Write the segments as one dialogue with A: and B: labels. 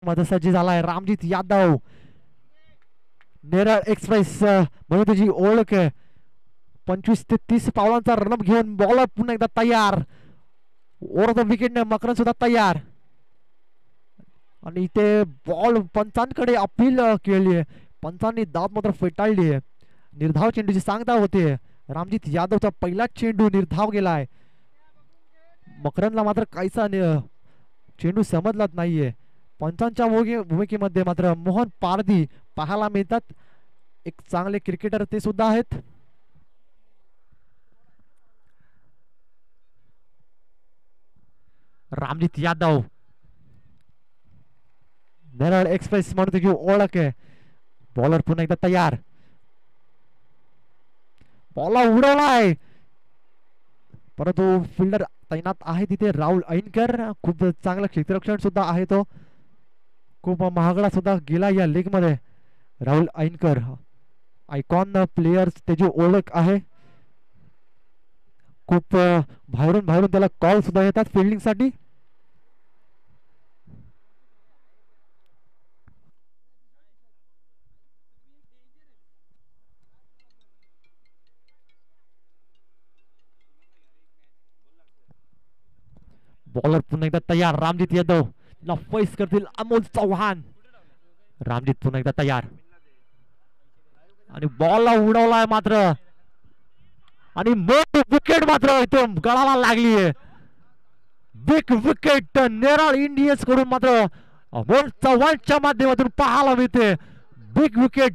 A: मध्ये सज्ज झालाय रामजित यादव. नेरळ एक्सप्रेस म्हणून त्याची ओळख आहे. 25 ते 30 पावलांचा रनअप घेऊन बॉलर पुन्हा एकदा तयार. ओव्हर द विकेटने मकरन सुद्धा तयार. आणि इथे बॉल पंचांकडे अपील केली आहे. पंचांनी दाब मात्र फेटाळली आहे. निर्धाव चेंडूची सांगता होते. रामजित यादवचा पहिला चेंडू निर्धाव गेलाय. मकरनला मात्र काहीसा चेंडू समजलाच नाहीये. पंचांच्या भूमिकेमध्ये मात्र मोहन पारधी पाहायला मिळतात. एक चांगले क्रिकेटर ते सुद्धा आहेत. रामजित यादव नेरळ एक्सप्रेस म्हणून तुझी ओळख आहे. बॉलर पुन्हा एकदा तयार. बॉल उडवलाय परंतु फिल्डर तैनात आहे तिथे राहुल ऐनकर. खूप चांगला क्षेत्ररक्षण सुद्धा आहे. तो खूप महागडा सुद्धा गेला या लीग मध्ये. राहुल ऐनकर आयकॉन प्लेयर त्याची ओळख आहे. खूप बाहेरून त्याला कॉल सुद्धा येतात फिल्डिंग साठी. बॉलर पुन्हा एकदा तयार. रामजित यादव फेस करतील अमोल चव्हाण. रामजित पुन्हा एकदा तयार आणि बॉलला उडवलाय मात्र आणि मोठी विकेट मात्र इथे गळाला लागली आहे. बिग विकेट नेरळ इंडियन्स कडून मात्र अमोल चव्हाणच्या माध्यमातून पाहायला मिळते. बिग विकेट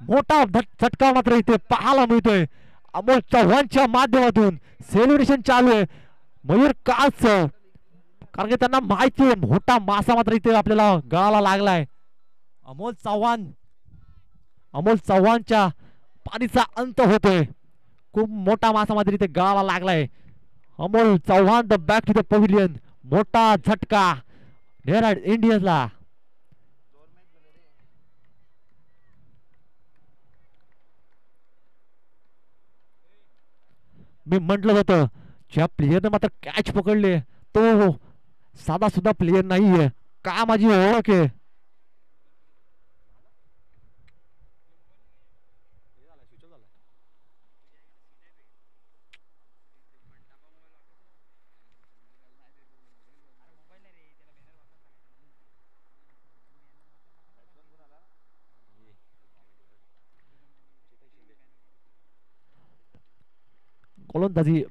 A: मोठा झटका मात्र इथे पाहायला मिळतोय. अमोल चव्हाणच्या माध्यमातून सेलिब्रेशन चालू आहे. मयूर काच कारण की त्यांना माहिती आहे मोठा मासा मात्र इथे आपल्याला गळाला लागलाय. अमोल चव्हाणच्या पाणीचा अंत होतोय. खूप मोठा मासा मात्र इथे गळाला लागलाय. Amol Chavan the back to the pavilion. मोठा झटका नेरळ इंडियन्सला. मी म्हटलं होतं ज्या प्लेयरने मात्र कॅच पकडले तो साधा सुद्धा प्लेयर नाहीये. का माझी ओळख आहे.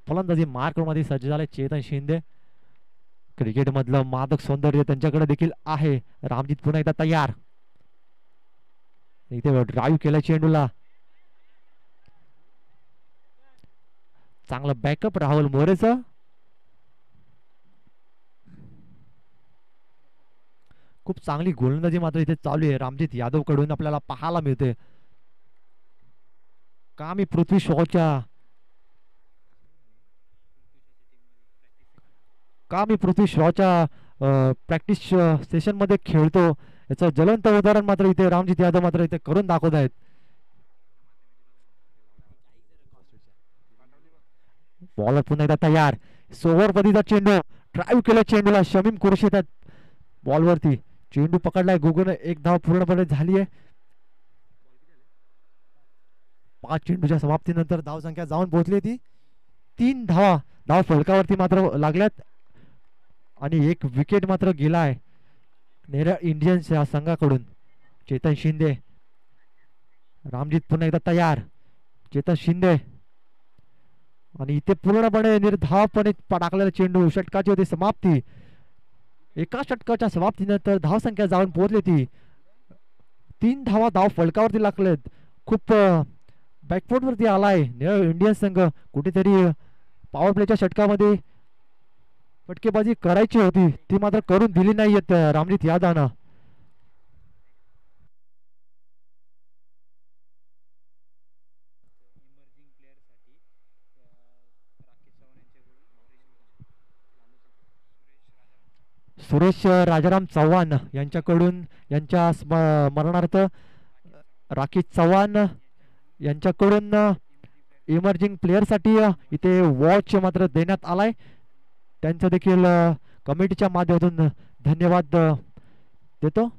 A: फलंदाजी मार्क मध्ये सज्ज झाले चेतन शिंदे. क्रिकेट मधलं मादक सौंदर्य त्यांच्याकडे देखील आहे. रामजित पुन्हा एकदा तयार. इथे ड्राईव्ह केला चेंडूला. चांगलं बॅकअप राहुल मोरेचं. खूप चांगली गोलंदाजी मात्र इथे चालू आहे रामजित यादव कडून आपल्याला पाहायला मिळते. का मी पृथ्वी शॉच्या प्रॅक्टिस सेशन मध्ये खेळतो याचं ज्वलंत उदाहरण मात्र इथे रामजित यादव मात्र इथे करून दाखवत आहेत. बॉलर पुन्हा एकदा तयार. सोवर पदीचा चेंडू ड्राईव्ह केला चेंडूला. शमीम कुरेशी येतात बॉलवरती. चेंडू पकडलाय. गुगन एक धाव पूर्णपणे झाली आहे. 5 चेंडूच्या समाप्तीनंतर धाव संख्या जाऊन पोहोचली ती 3 धाव फलकावरती मात्र लागल्यात आणि एक विकेट मात्र गेलाय नेरळ इंडियन्स या संघाकडून. चेतन शिंदे. रामजित पुन्हा एकदा तयार. चेतन शिंदे आणि इथे पूर्णपणे निर्धावपणे टाकलेला चेंडू. षटकाची होती समाप्ती. एका षटकाच्या समाप्तीनंतर धाव संख्या जाऊन पोहोचली ती 3 धाव फलकावरती लागलेत. खूप बॅकफुट वरती आलाय नेरळ इंडियन्स संघ. कुठेतरी पॉवर प्लेच्या षटकामध्ये फटकेबाजी करायची होती ती मात्र करून दिली नाहीयेत रामजित यादवनं. सुरेश राजाराम चव्हाण यांच्याकडून यांच्या स्मरणार्थ राकेश चव्हाण यांच्याकडून इमर्जिंग प्लेयर साठी इथे वॉच मात्र देण्यात आलाय. त्यांचं देखील कमिटीच्या माध्यमातून धन्यवाद देतो.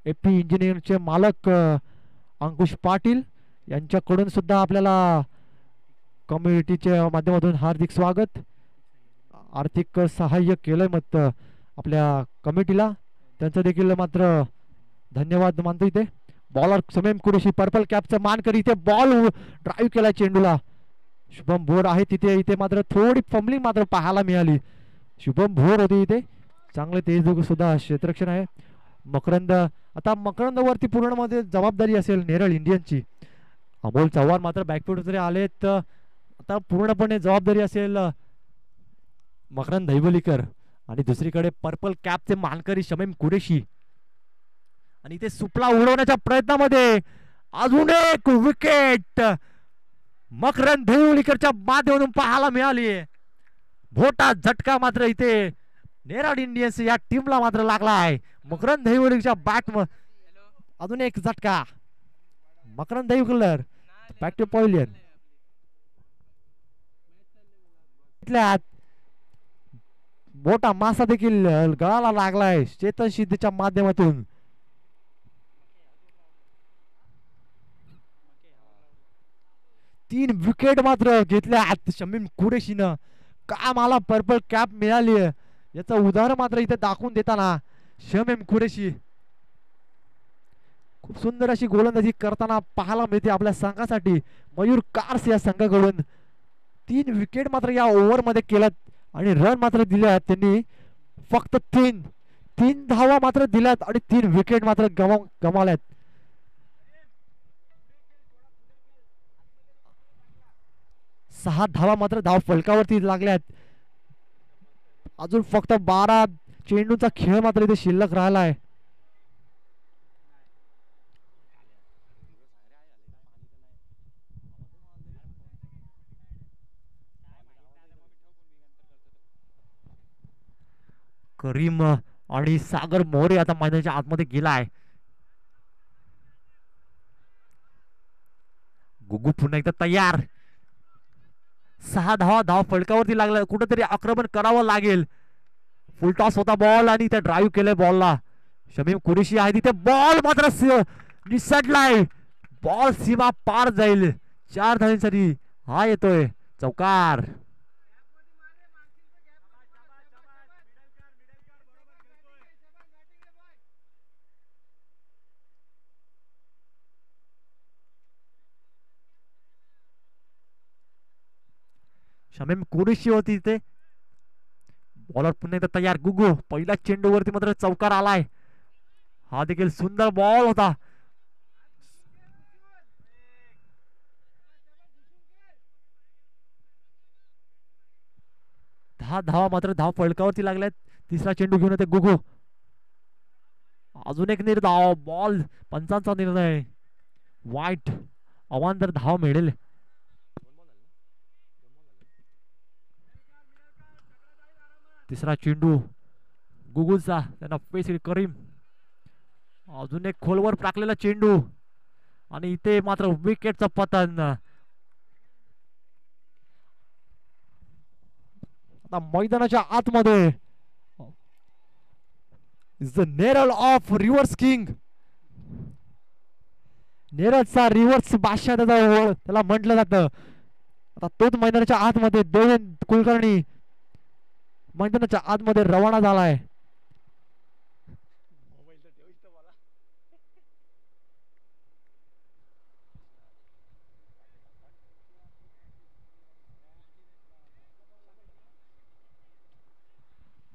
A: एपी इंजिनिअरिंगचे मालक अंकुश पाटील यांच्याकडून सुद्धा आपल्याला कम्युनिटीच्या माध्यमातून हार्दिक स्वागत. आर्थिक सहाय्य केलंय मत आपल्या कमिटीला, त्यांचं देखील मात्र धन्यवाद मानतो. इथे bowler Sameem Qureshi purple captcha मानकरी, इथे बॉल ड्राईव्ह केला चेंडूला. शुभम भोर आहे तिथे, इथे मात्र थोडी फंबलिंग मात्र पाहायला मिळाली. शुभम भोर होते इथे, चांगले तेज सुद्धा क्षेत्ररक्षण आहे. मकरंद, आता मकरंद वरती पूर्ण मध्ये जबाबदारी असेल नेरळ इंडियनची. अमोल चव्हाण मात्र बॅकफूट जरी आलेत, आता पूर्णपणे जबाबदारी असेल मकरंद दहिवलीकर. आणि दुसरीकडे पर्पल कॅपचे मानकरी शमीम कुरेशी. आणि इथे सुपला उडवण्याच्या प्रयत्नामध्ये अजून एक विकेट मकरंद दहिवलीकरच्या माध्यमातून पाहायला मिळाली. मोठा झटका मात्र इथे नेरळ इंडियन्स या टीमला मात्र लागला आहे. मकरंद दहिवलीकरच्या बॅट अजून एक झटका. Makarand Dahiwalikar back to pavilion. मोठा मासा देखील गळाला लागलाय चेतन शिंदेच्या माध्यमातून. तीन विकेट मात्र घेतल्या शमीम कुरेशीनं. का मला पर्पल कॅप मिळाली याचं उदाहरण मात्र इथे दाखवून देताना शमीम कुरेशी खूप सुंदर अशी गोलंदाजी करताना पाहायला मिळते आपल्या संघासाठी. मयूर कार्स या संघाकडून 3 विकेट मात्र या ओव्हर मध्ये केल्यात आणि रन मात्र दिल्यात त्यांनी. फक्त 3 धावा मात्र दिल्यात आणि 3 विकेट मात्र गमावल्यात. सहा धावा मात्र धाव फलकावरती लागल्यात. अजून फक्त 12 चेंडूचा खेळ मात्र इथे शिल्लक राहिलाय. करीम आणि सागर मोरे आता मैदानाच्या आतमध्ये गेलाय. गुगू पुन्हा एकदा तयार. 6 धावा धाव फलकावरती लागला. कुठेतरी आक्रमण करावं लागेल. फुलटॉस होता बॉल आणि ते ड्राईव्ह केलंय बॉलला. शमीम कुरेशी आहे तिथे, बॉल मात्र निसटलाय. बॉल सीमा पार जाईल. 4 धावांसाठी हा येतोय चौकार. शमीम कुरेशी होती तिथे. बॉलर पुन्हा एकदा तयार. गुगू पहिल्या चेंडूवरती मात्र चौकार आलाय. हा देखील सुंदर बॉल होता. 10 धावा मात्र धाव फलकावरती लागल्यात. तिसरा चेंडू घेऊन येते गुगू. अजून एक निर्धाव बॉल. पंचांचा निर्णय. वाईट अवांतर धाव मिळेल. तिसरा चेंडू गुगूचा, त्यांना पेस करीम. अजून एक खोलवर टाकलेला चेंडू आणि इथे मात्र विकेटचं पतन. आता मैदानाच्या आतमध्ये is the Neral of reverse king. नेरळचा रिव्हर्स बादशाह त्याला म्हटलं जातं. आता तोच मैदानाच्या आतमध्ये देवेंद्र कुलकर्णी मैदानाच्या आतमध्ये रवाना झालाय.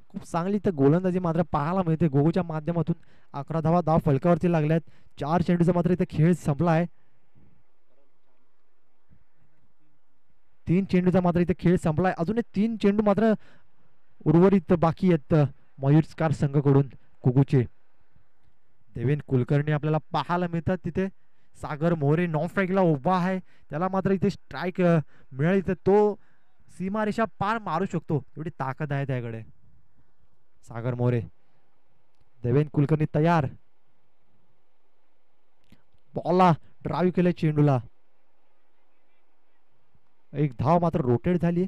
A: खूप चांगली तर गोलंदाजी मात्र पाहायला मिळते गोगूच्या माध्यमातून. 11 धावा धाव फलकावरती लागल्यात. 4 चेंडूचा मात्र इथे खेळ संपलाय. 3 चेंडूचा मात्र इथे खेळ संपलाय. अजून 3 चेंडू मात्र उर्वरित बाकी आहेत मयूरकार संघाकडून कुगूचे. देवेंद्र कुलकर्णी आपल्याला पाहायला मिळतात तिथे. सागर मोरे नॉन स्ट्राईकला उभा आहे. त्याला मात्र इथे स्ट्राईक मिळाली तर तो सीमारेषा पार मारू शकतो, एवढी ताकद आहे त्याकडे. सागर मोरे. देवेंद्र कुलकर्णी तयार. बॉलला ड्राईव्ह केले चेंडूला. एक धाव मात्र रोटेट झाली.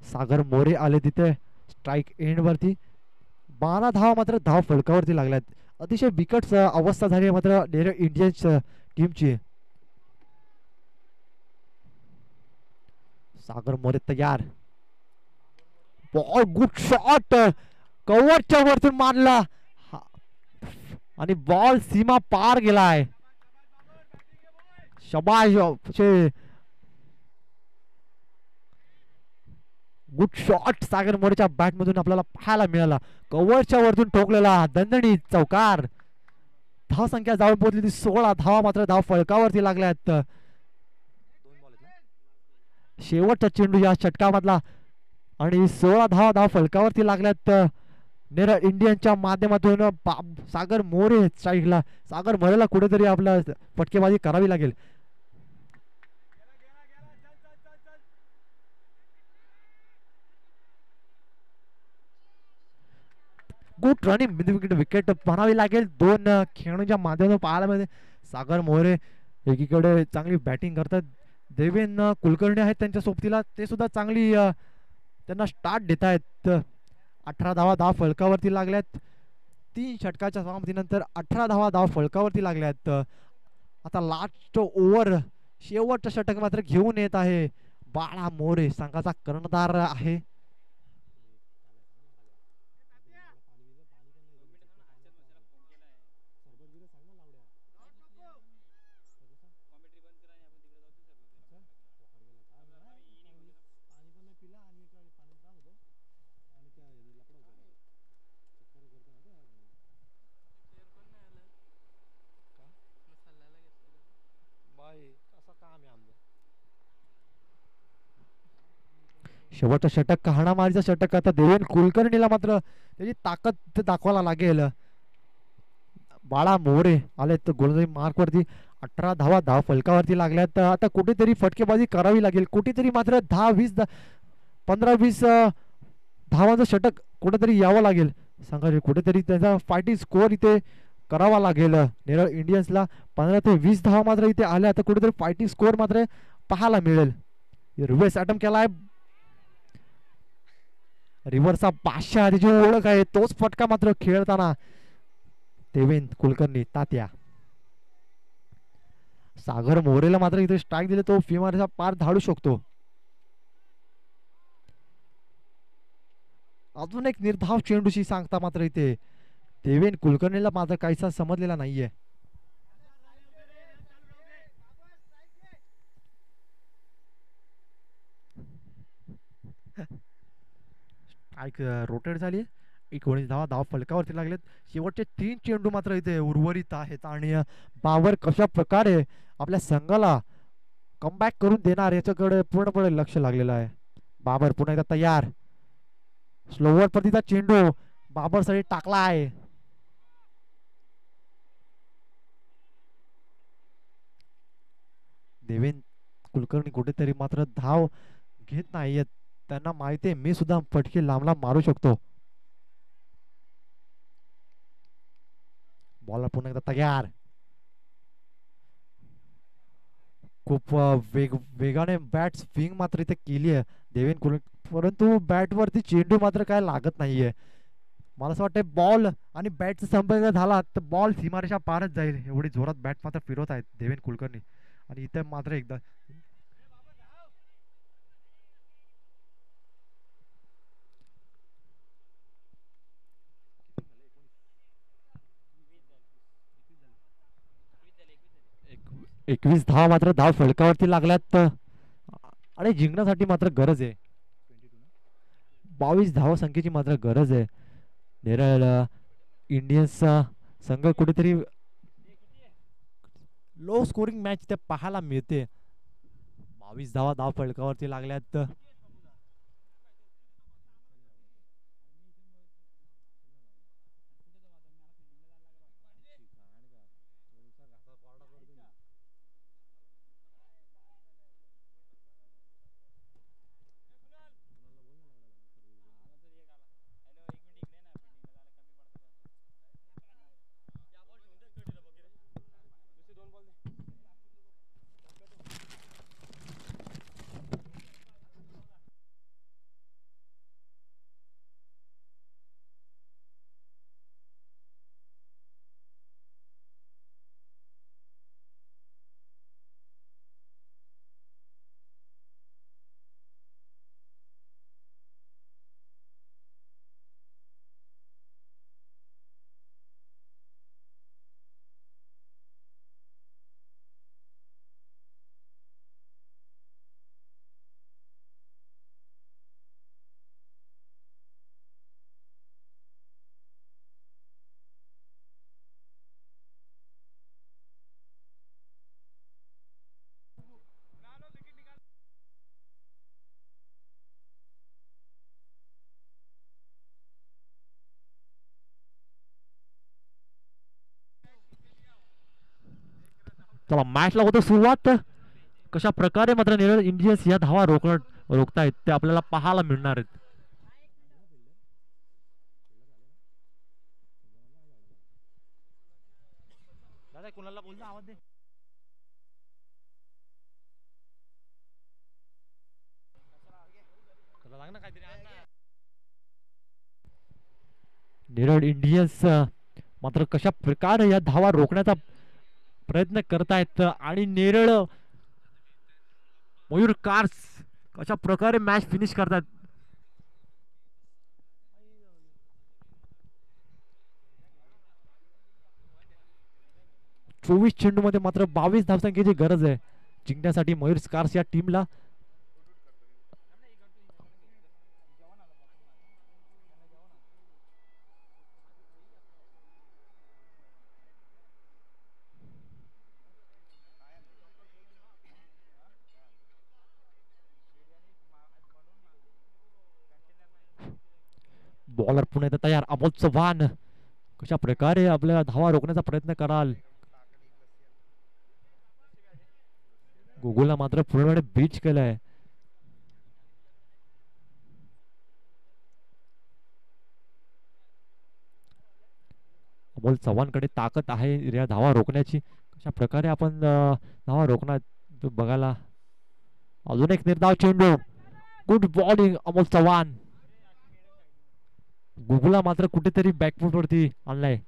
A: सागर मोरे आले तिथे स्ट्राईक एंड वरती. 12 धावा मात्र धाव फलकावरती लागल्यात. अतिशय बिकट अवस्था झाली आहे मात्र नेरळ इंडियन्स टीमची. सागर मोरे तयार. बॉल गुड शॉट कव्हरच्या वरतून मारला आणि बॉल सीमा पार गेलाय. शबाश गुड शॉट सागर मोरेच्या बॅट मधून आपल्याला पाहायला मिळाला. कव्हरच्या वरतून ठोकलेला दणदणीत चौकार. धाव संख्या जाऊन पोहोचली ती 16 धावा मात्र धाव फलकावरती लागल्यात. शेवटचा चेंडू या षटकामधला आणि 16 धावा धाव फलकावरती लागल्यात नेरळ इंडियन्सच्या माध्यमातून. सागर मोरे स्ट्राईकला. सागर मोरेला कुठेतरी आपलं फटकेबाजी करावी लागेल. गुड रनिंग विकेट म्हणावी लागेल. 2 खेळाडूंच्या माध्यमातून पाहायला मिळते. सागर मोरे एकीकडे चांगली बॅटिंग करतात. देवेन कुलकर्णी आहेत त्यांच्या सोबतीला. ते सुद्धा चांगली त्यांना स्टार्ट देत आहेत. 18 धावा धाव फलकावरती लागल्यात. 3 षटकाच्या समाप्तीनंतर 18 धावा धाव फलकावरती लागल्यात. आता लास्ट ओव्हर शेवटचं षटक मात्र घेऊन येत आहे बाळा मोरे. संघाचा कर्णधार आहे. शेवटचं षटक हाणामारीचं षटक. आता देवेन कुलकर्णीला मात्र त्याची ताकद दाखवायला लागेल. बाळा मोरे आले तर गोलंदाजी मार्क वरती. 18 धावा धाव फलकावरती लागल्यात. आता कुठेतरी फटकेबाजी करावी लागेल. कुठेतरी मात्र 15-20 धावांचं षटक कुठेतरी यावं लागेल. सांगा कुठेतरी त्याचा फायटिंग स्कोअर इथे करावा लागेल नेरळ इंडियन्सला. 15 ते 20 धावा मात्र इथे आल्या. आता कुठेतरी फायटिंग स्कोअर मात्र पाहायला मिळेल. रिव्हर्स अटेम्प्ट केलाय. रिव्हर्सचा बादशाह त्याची ओळख आहे. तोच फटका मात्र खेळताना देवेन कुलकर्णी तात्या. सागर मोरेला मात्र इथे स्ट्राईक दिले तो फिमारेचा पार धाडू शकतो. अजून एक निर्धाव चेंडूशी सांगता मात्र इथे देवेन कुलकर्णीला मात्र काहीसा समजलेला नाहीये. रोटेट झाली. 19 धावा धाव फलकावरती लागलेत. शेवटचे 3 चेंडू मात्र इथे उर्वरित आहेत आणि बाबर कशा प्रकारे आपल्या संघाला कमबॅक करून देणार याच्याकडे पूर्णपणे लक्ष लागलेलं आहे. बाबर पुन्हा एकदा तयार. स्लोवर पद्धतीचा चेंडू बाबर साठी टाकला आहे. देवेन कुलकर्णी कुठेतरी मात्र धाव घेत नाहीयेत. त्यांना माहिती आहे मी सुद्धा फटके लांब लांब मारू शकतो. बॉलर पुन्हा एकदा तयार. खूप वेगाने बॅट स्विंग मात्र इथे केली आहे देवेन कुलकर्णी, परंतु बॅट वरती चेंडू मात्र काय लागत नाहीये. मला असं वाटतं बॉल आणि बॅटचा संपर्क झाला तर बॉल सीमारेषा पारच जाईल. एवढी जोरात बॅट मात्र फिरवत आहेत देवेन कुलकर्णी. आणि इथे मात्र एकदा 21 धावा मात्र धाव फलकावरती लागल्यात आणि जिंकण्यासाठी मात्र गरज आहे. 22 धावा संख्येची मात्र गरज आहे. नेरळ इंडियन्सचा संघ कुठेतरी लो स्कोरिंग मॅच ते पाहायला मिळते. 22 धावा धाव फलकावरती लागल्यात. चला मॅचला होतं सुरुवात. कशा प्रकारे मात्र नेरळ इंडियन्स या धावा रोखतायत ते आपल्याला पाहायला मिळणार आहेत. कोणाला बोलला आवाज दे. नेरळ इंडियन्स मात्र कशा प्रकारे या धावा रोखण्याचा प्रयत्न करतायत आणि नेरळ मयूर कार्स कशा प्रकारे मॅच फिनिश करतात. 24 चेंडू मध्ये मात्र 22 धावसंख्येची गरज आहे जिंकण्यासाठी मयूर स्कार्स या टीमला. बॉलर पुन्हा एकदा तयार. अमोल चव्हाण कशा प्रकारे आपल्याला धावा रोखण्याचा प्रयत्न कराल. गुगुलला मात्र पूर्णपणे बीच केलंय. अमोल चव्हाणकडे ताकद आहे या धावा रोखण्याची. कशा प्रकारे आपण धावा रोखणार बघायला. अजून एक निर्धाव चेंडू. Good bowling Amol Chavan. गुगुलला मात्र कुठेतरी बॅकफुट वरती आणलाय.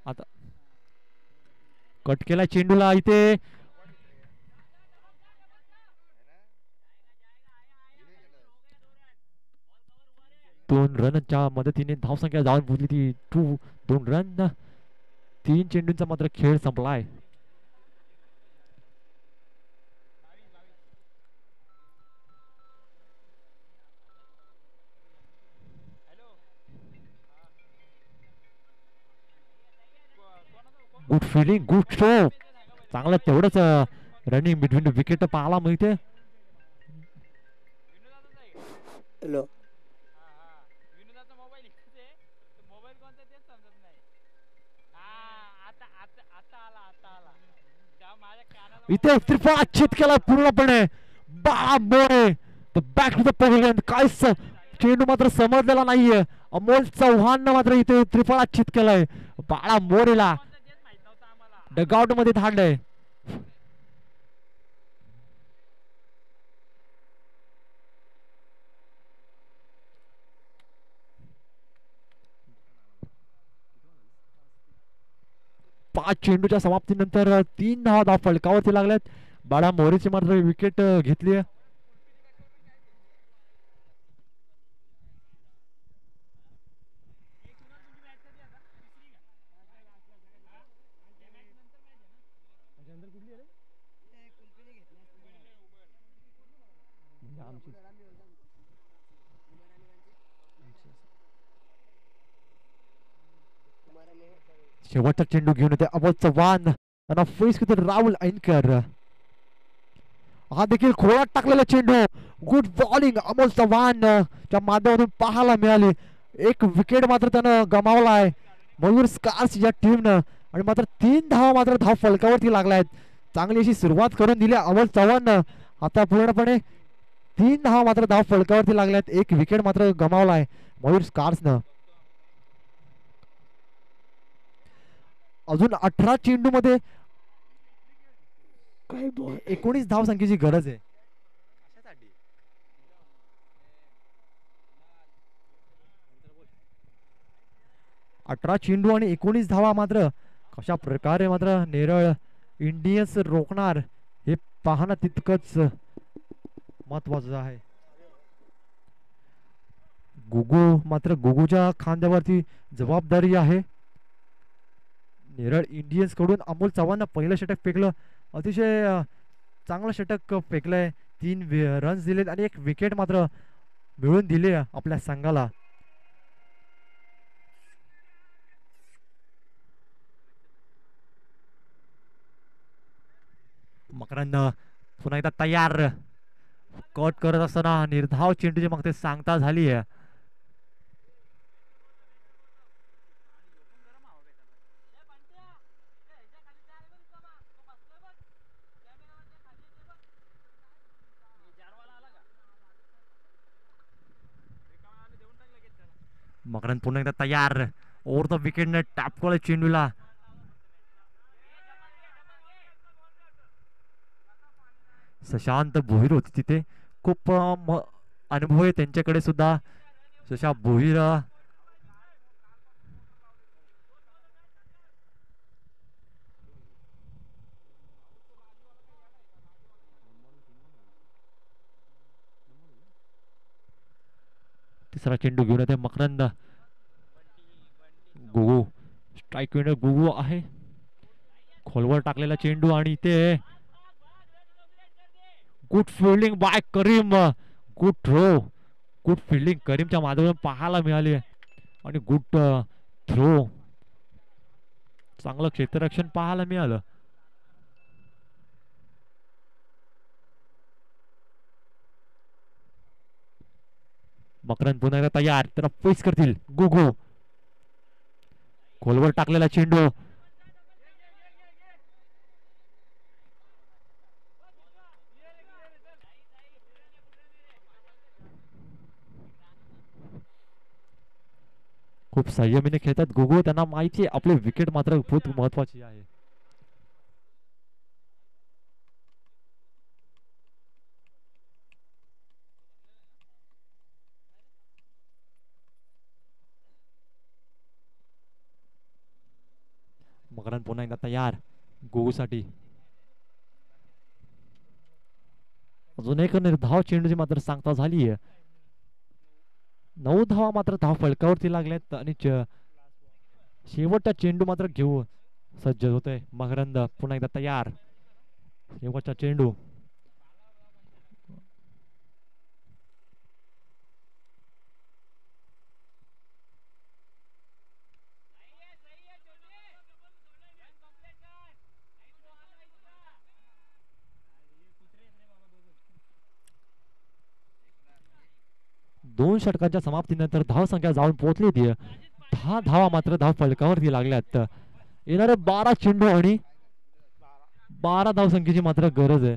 A: आता कट केला चेंडूला इथे. दोन रनच्या मदतीने धावसंख्या जाऊन पोहोचली ती 2 रन. 3 चेंडूंचा मात्र खेळ संपलाय. Good fielding good show. चांगलं तेवढंच रनिंग बिटवीन विकेट पाहायला मिळते.
B: हॅलो
A: इथे त्रिफळा छेद केला पूर्णपणे. Bala More back to the pavilion. काय चेंडू मात्र समजलेला नाहीये. अमोल चव्हाण मात्र इथे त्रिफळा छेद केलाय. बाळा मोरेला डगआउट मध्ये धाडलंय. पाच चेंडूच्या समाप्तीनंतर 3 धावा फलकावरती लागल्यात. बाळा मोरेची मात्र विकेट घेतली आहे. शेवटचा चेंडू घेऊन येते अमोल चव्हाण. त्यांना फेस करते राहुल ऐनकर. हा देखील खोळात टाकलेला चेंडू. गुड बॉलिंग अमोल चव्हाण च्या माध्यमातून पाहायला मिळाली. एक विकेट मात्र त्यानं गमावला आहे मयूर स्कार्स या टीमनं. आणि मात्र 3 धावा मात्र धाव फलकावरती लागल्या आहेत. चांगली अशी सुरुवात करून दिली अमोल चव्हाण. आता पूर्णपणे 3 धावा मात्र धाव फलकावरती लागल्यात. एक विकेट मात्र गमावला आहे मयूर स्कार्सनं. अजून 18 चेंडू मध्ये 19 धाव संख्येची गरज आहे. 18 चेंडू आणि 19 धावा मात्र कशा प्रकारे मात्र नेरळ इंडियन्स रोखणार हे पाहणं तितकंच महत्वाचं आहे. गुगूच्या खांद्यावरती जबाबदारी आहे. नेरळ इंडियन्स कडून अमोल चव्हाण पहिलं षटक फेकलं. अतिशय चांगलं षटक फेकलंय. 3 रन्स दिलेत आणि एक विकेट मात्र मिळवून दिले आपल्या संघाला. मकरंद पुन्हा एकदा तयार. कट करत असताना निर्धाव चेंडूची मग ते सांगता झाली आहे. मकरंद पुन्हा एकदा तयार ओव्हर द विकेटने टापकळ चेंडूला. शशांत भोईर होती तिथे. खूप अनुभव आहे त्यांच्याकडे सुद्धा. शशांक भोईर तिसरा चेंडू घेऊन येते मकरंद. गुगू स्ट्राईक विनर गुगू आहे. खोलवर टाकलेला चेंडू आणि इथे good fielding by Karim. Good throw. Good fielding करीमच्या माध्यमातून पाहायला मिळाली आणि गुड थ्रो. चांगलं क्षेत्ररक्षण पाहायला मिळालं. मकरंद पुन्हा एकदा तयार. त्याला फेस करतील गुगू. खोलवर टाकलेला चेंडू. खूप संयमीने खेळतात गुगू. त्यांना माहिती आहे आपली विकेट मात्र खूप महत्वाची आहे. मकरंद पुन्हा एकदा तयार गुगू साठी. अजून एक निर्धाव चेंडूची मात्र सांगता झाली आहे. 9 धावा मात्र धाव फलकावरती लागल्यात आणि शेवटचा चेंडू मात्र घेऊ सज्ज होतोय मकरंद. पुन्हा एकदा तयार. शेवटचा चेंडू. दोन षटकांच्या समाप्तीनंतर धाव संख्या जाऊन पोहोचली होती. 10 धावा मात्र धाव फलकावरती लागल्यात. येणारे 12 चेंडू आणि 12 धाव संख्येची मात्र गरज आहे.